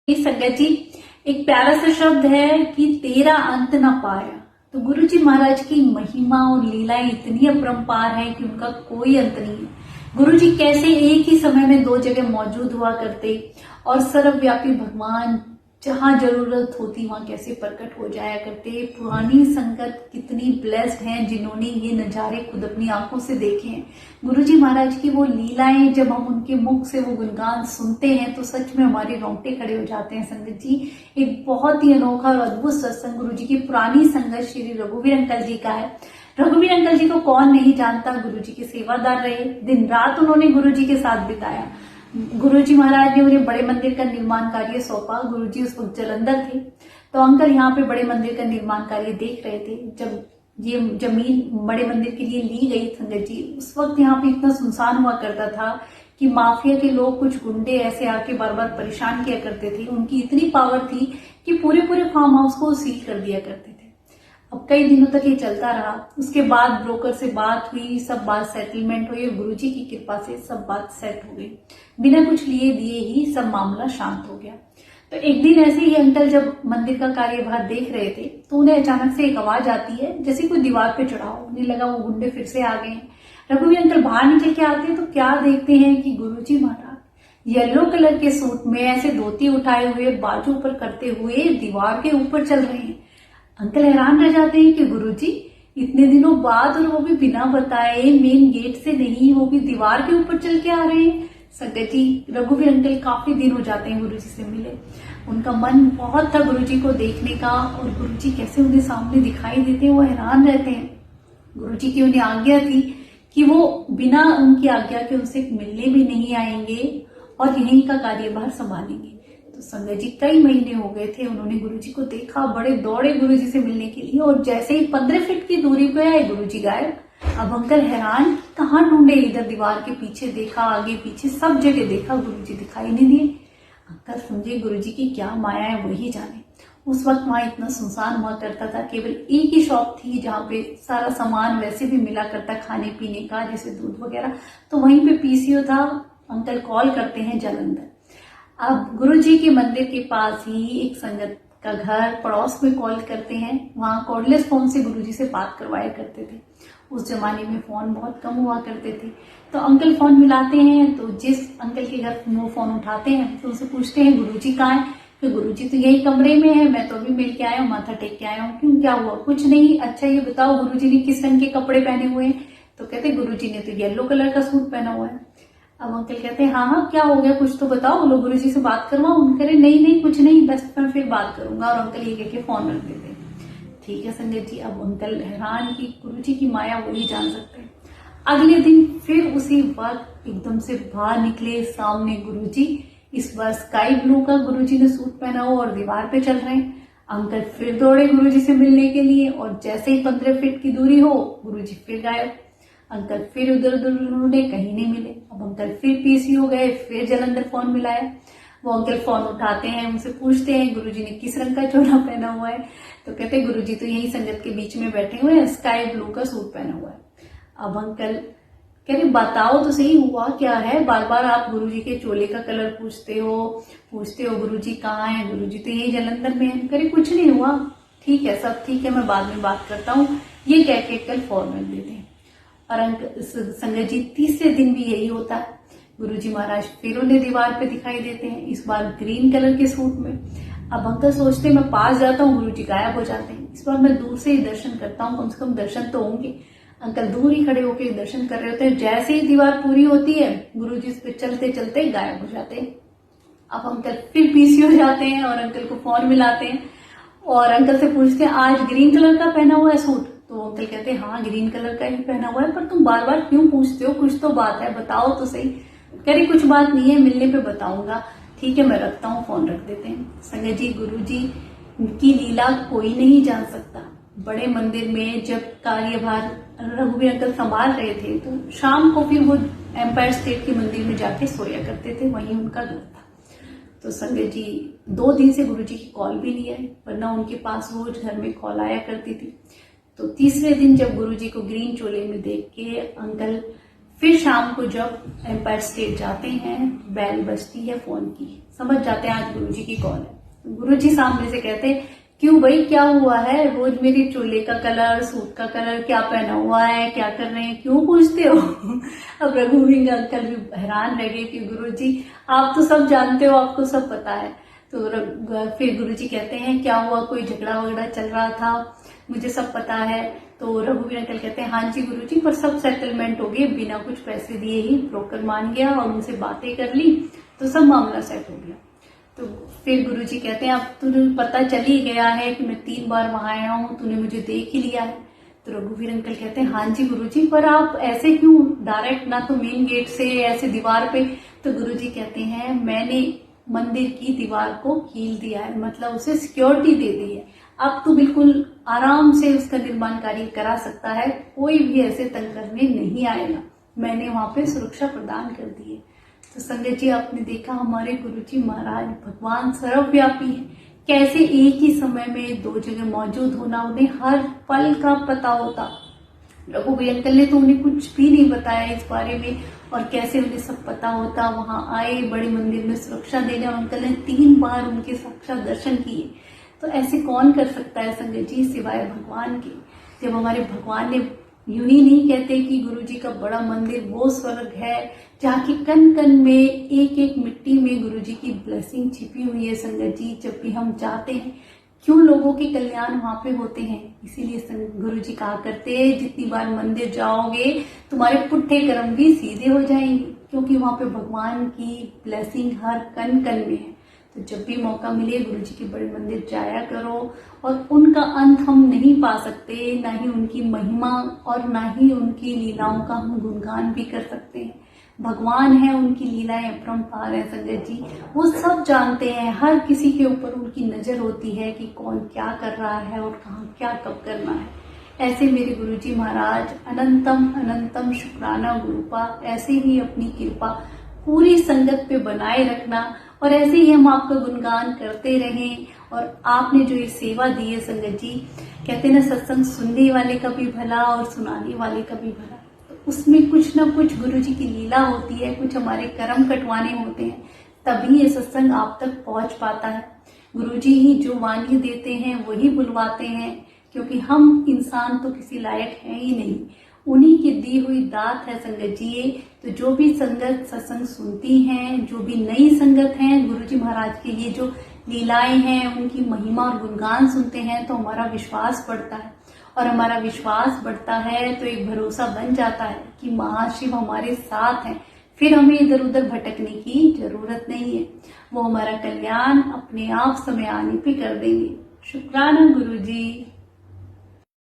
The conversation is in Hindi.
संगत जी, एक प्यारा सा शब्द है कि तेरा अंत न पाया। तो गुरु जी महाराज की महिमा और लीलाएं इतनी अपरंपार है कि उनका कोई अंत नहीं है। गुरु जी कैसे एक ही समय में दो जगह मौजूद हुआ करते और सर्वव्यापी भगवान जहां जरूरत होती वहां कैसे प्रकट हो जाया करते। पुरानी संगत कितनी ब्लेस्ड हैं जिन्होंने ये नजारे खुद अपनी आंखों से देखे हैं। गुरुजी महाराज की वो लीलाएं जब हम उनके मुख से वो गुणगान सुनते हैं तो सच में हमारे रोंगटे खड़े हो जाते हैं। संगत जी, एक बहुत ही अनोखा और अद्भुत सत्संग गुरु जी की पुरानी संगत श्री रघुवीर अंकल जी का है। रघुवीर अंकल जी को कौन नहीं जानता। गुरु जी के सेवादार रहे, दिन रात उन्होंने गुरु जी के साथ बिताया। गुरुजी महाराज ने उन्हें बड़े मंदिर का निर्माण कार्य सौंपा। गुरुजी उस वक्त जलंधर थे, तो अंकल यहाँ पे बड़े मंदिर का निर्माण कार्य देख रहे थे। जब ये जमीन बड़े मंदिर के लिए ली गई संगत जी, उस वक्त यहाँ पे इतना सुनसान हुआ करता था कि माफिया के लोग, कुछ गुंडे ऐसे आके बार बार परेशान किया करते थे। उनकी इतनी पावर थी कि पूरे फार्म हाउस को सील कर दिया करते थे। अब कई दिनों तक ये चलता रहा। उसके बाद ब्रोकर से बात हुई, सब बात सेटलमेंट हुई और गुरुजी की कृपा से सब बात सेट हो गई। बिना कुछ लिए दिए ही सब मामला शांत हो गया। तो एक दिन ऐसे ही अंकल जब मंदिर का कार्यभार देख रहे थे तो उन्हें अचानक से एक आवाज आती है जैसे कोई दीवार पे चढ़ा हो। उन्हें लगा वो गुंडे फिर से आ गए हैं। रघुवीर अंकल बाहर निकल के आते हैं तो क्या देखते हैं कि गुरुजी महाराज येलो कलर के सूट में ऐसे धोती उठाए हुए, बाजू ऊपर करते हुए दीवार के ऊपर चल रहे हैं। अंकल हैरान रह जाते हैं कि गुरुजी इतने दिनों बाद, और वो भी बिना बताए, मेन गेट से नहीं, वो भी दीवार के ऊपर चल के आ रहे हैं। संगत जी, रघुवीर अंकल काफी दिन हो जाते हैं गुरुजी से मिले। उनका मन बहुत था गुरुजी को देखने का और गुरुजी कैसे उन्हें सामने दिखाई देते हैं वो हैरान रहते हैं। गुरुजी की उन्हें आज्ञा थी कि वो बिना उनकी आज्ञा के उनसे मिलने भी नहीं आएंगे और यहीं का कार्यभार संभालेंगे। तो संगत जी, कई महीने हो गए थे, उन्होंने गुरुजी को देखा, बड़े दौड़े गुरुजी से मिलने के लिए और जैसे ही 15 फीट की दूरी पे आए गुरुजी गायब। अब अंकल हैरान, कहाँ ढूंढे, इधर दीवार के पीछे देखा, आगे पीछे सब जगह देखा, गुरुजी दिखाई नहीं दिए। अंकल समझे गुरुजी की क्या माया है वही जाने। उस वक्त वहां इतना सुनसान हुआ करता था, केवल एक ही शॉप थी जहाँ पे सारा सामान वैसे भी मिला करता खाने पीने का, जैसे दूध वगैरह, तो वहीं पे पीसीओ था। अंकल कॉल करते हैं जलंधर। अब गुरुजी के मंदिर के पास ही एक संगत का घर पड़ोस में कॉल करते हैं। वहां कॉर्डलेस फोन से गुरुजी से बात करवाया करते थे। उस जमाने में फोन बहुत कम हुआ करते थे। तो अंकल फोन मिलाते हैं, तो जिस अंकल के घर वो फोन उठाते हैं तो उनसे पूछते हैं गुरुजी कहाँ है। तो गुरुजी तो यही कमरे में है, मैं तो अभी मिल के आया हूँ, माथा टेक के आया हूँ। क्यों, क्या हुआ? कुछ नहीं। अच्छा ये बताओ गुरुजी ने किस रंग के कपड़े पहने हुए हैं? तो कहते गुरुजी ने तो येलो कलर का सूट पहना हुआ है। अब अंकल कहते हैं हाँ, क्या हो गया, कुछ तो बताओ, बोलो गुरुजी से बात करवाओ। उनके कह रहे नहीं कुछ नहीं, बस मैं फिर बात करूंगा। और अंकल ये कह के फोन रख देते। ठीक है संगत जी, अब अंकल हैरान कि गुरुजी की माया वही जान सकते हैं। अगले दिन फिर उसी वक्त एकदम से बाहर निकले सामने गुरुजी। इस बार स्काई ब्लू का गुरुजी ने सूट पहना हो और दीवार पे चल रहे हैं। अंकल फिर दौड़े गुरुजी से मिलने के लिए और जैसे ही 15 फीट की दूरी हो गुरुजी फिर गायब। अंकल फिर उधर उधर ढूंढे, कहीं नहीं मिले। अब अंकल फिर पीसीओ गए, फिर जलंधर फोन मिलाया। वो अंकल फोन उठाते हैं, उनसे पूछते हैं गुरुजी ने किस रंग का चोला पहना हुआ है। तो कहते हैं गुरुजी तो यही संगत के बीच में बैठे हुए हैं, स्काई ब्लू का सूट पहना हुआ है। अब अंकल कह रहे बताओ तो सही हुआ क्या है, बार बार आप गुरुजी के चोले का कलर पूछते हो गुरुजी कहाँ है, गुरुजी तो यही जलंधर में है। कह रहे कुछ नहीं हुआ, ठीक है, सब ठीक है, मैं बाद में बात करता हूँ, ये कह के कल फोन रख देते हैं। और संगत जी, तीसरे दिन भी यही होता है। गुरुजी महाराज फिर उन्हें दीवार पे दिखाई देते हैं, इस बार ग्रीन कलर के सूट में। अब अंकल सोचते मैं पास जाता हूँ, गुरुजी गायब हो जाते हैं। इस बार मैं दूर से ही दर्शन करता हूँ, कम से कम दर्शन तो होंगे। अंकल दूर ही खड़े होकर दर्शन कर रहे होते हैं। जैसे ही दीवार पूरी होती है गुरुजी इस पे चलते चलते गायब हो जाते हैं। अब अंकल फिर पीसीओ जाते हैं और अंकल को फोन मिलाते हैं और अंकल से पूछते हैं आज ग्रीन कलर का पहना हुआ है सूट? तो अंकल कहते हैं हाँ ग्रीन कलर का ही पहना हुआ है, पर तुम बार बार क्यों पूछते हो, कुछ तो बात है, बताओ तो सही। कह रही कुछ बात नहीं है, मिलने पे बताऊंगा। ठीक है, मैं रखता हूँ, फोन रख देते हैं। संगत जी, गुरुजी की लीला कोई नहीं जान सकता। बड़े मंदिर में जब कार्यभार रघुवीर अंकल संभाल रहे थे तो शाम को फिर वो एम्पायर स्टेट के मंदिर में जाके सोया करते थे, वहीं उनका घर था। तो संगत जी, 2 दिन से गुरुजी की कॉल भी नहीं आई, वरना उनके पास रोज घर में कॉल आया करती थी। तो तीसरे दिन जब गुरुजी को ग्रीन चोले में देख के अंकल फिर शाम को जब एम्पायर स्टेट जाते हैं, बेल बजती है फोन की। समझ जाते हैं आज गुरु जी की कौन है। गुरु जी सामने से कहते हैं, क्यों भाई क्या हुआ है, रोज मेरे चोले का कलर, सूट का कलर, क्या पहना हुआ है, क्या कर रहे हैं, क्यों पूछते हो। अब रघुवीर अंकल भी हैरान रह गए कि गुरु जी आप तो सब जानते हो, आपको सब पता है। तो फिर गुरु जी कहते हैं, क्या हुआ, कोई झगड़ा वगड़ा चल रहा था, मुझे सब पता है। तो रघुवीर अंकल कहते हैं, हाँ जी गुरु जी, पर सब सेटलमेंट हो गए, बिना कुछ पैसे दिए ही ब्रोकर मान गया और उनसे बातें कर ली तो सब मामला सेट हो गया। तो फिर गुरुजी कहते हैं, अब तुझे पता चल ही गया है कि मैं 3 बार वहां आया हूं, तूने मुझे देख ही लिया है। तो रघुवीर अंकल कहते हैं, हाँ जी गुरुजी, पर आप ऐसे क्यों डायरेक्ट, ना तो मेन गेट से, ऐसे दीवार पे। तो गुरुजी कहते हैं, मैंने मंदिर की दीवार को कील दिया है, मतलब उसे सिक्योरिटी दे दी है। अब तो बिल्कुल आराम से उसका निर्माण कार्य करा सकता है, कोई भी ऐसे तंग करने नहीं आएगा, मैंने वहां पे सुरक्षा प्रदान कर दी है। तो संगत जी, आपने देखा हमारे गुरुजी महाराज भगवान सर्वव्यापी है, कैसे एक ही समय में 2 जगह मौजूद होना, उन्हें हर पल का पता होता। रघुवीर अंकल ने तो उन्हें कुछ भी नहीं बताया इस बारे में, और कैसे उन्हें सब पता होता। वहां आए, बड़े मंदिर में सुरक्षा देने, और अंकल ने 3 बार उनके साक्षात दर्शन किए। तो ऐसे कौन कर सकता है संगत जी, सिवाय भगवान के। जब हमारे भगवान ने, यूं ही नहीं कहते कि गुरु जी का बड़ा मंदिर वो स्वर्ग है जहाँ की कन कन में, एक एक मिट्टी में गुरु जी की ब्लेसिंग छिपी हुई है। संगत जी, जब भी हम चाहते हैं, क्यों लोगों के कल्याण वहां पे होते हैं। इसीलिए गुरु जी कहा करते हैं, जितनी बार मंदिर जाओगे तुम्हारे पुट्ठे कर्म भी सीधे हो जाएंगे, क्योंकि वहां पे भगवान की ब्लेसिंग हर कन कन में है। तो जब भी मौका मिले गुरु जी के बड़े मंदिर जाया करो। और उनका अंत हम नहीं पा सकते, ना ही उनकी महिमा और ना ही उनकी लीलाओं का हम गुणगान भी कर सकते हैं। भगवान है, उनकी लीलाएं अपरंपार है संगत जी, वो सब जानते हैं। हर किसी के ऊपर उनकी नजर होती है कि कौन क्या कर रहा है और कहाँ क्या कब करना है। ऐसे मेरे गुरुजी महाराज, अनंतम अनंतम शुक्राना गुरुपा, ऐसे ही अपनी कृपा पूरी संगत पे बनाए रखना, और ऐसे ही हम आपका गुणगान करते रहें। और आपने जो ये सेवा दी है संगत जी, कहते ना सत्संग सुनने वाले का भी भला और सुनाने वाले का भी भला, तो उसमें कुछ ना कुछ गुरु जी की लीला होती है, कुछ हमारे कर्म कटवाने होते हैं, तभी ये सत्संग आप तक पहुंच पाता है। गुरु जी ही जो वाणी देते हैं वही बुलवाते हैं, क्योंकि हम इंसान तो किसी लायक है ही नहीं, उन्हीं की दी हुई दात है संगत जी ये। तो जो भी संगत सत्संग सुनती हैं, जो भी नई संगत हैं, गुरुजी महाराज के लिए जो लीलाएं हैं, उनकी महिमा और गुणगान सुनते हैं, तो हमारा विश्वास बढ़ता है। और हमारा विश्वास बढ़ता है तो एक भरोसा बन जाता है कि महाशिव हमारे साथ हैं, फिर हमें इधर उधर भटकने की जरूरत नहीं है। वो हमारा कल्याण अपने आप समय आने पे कर देंगे। शुक्राना गुरु जी।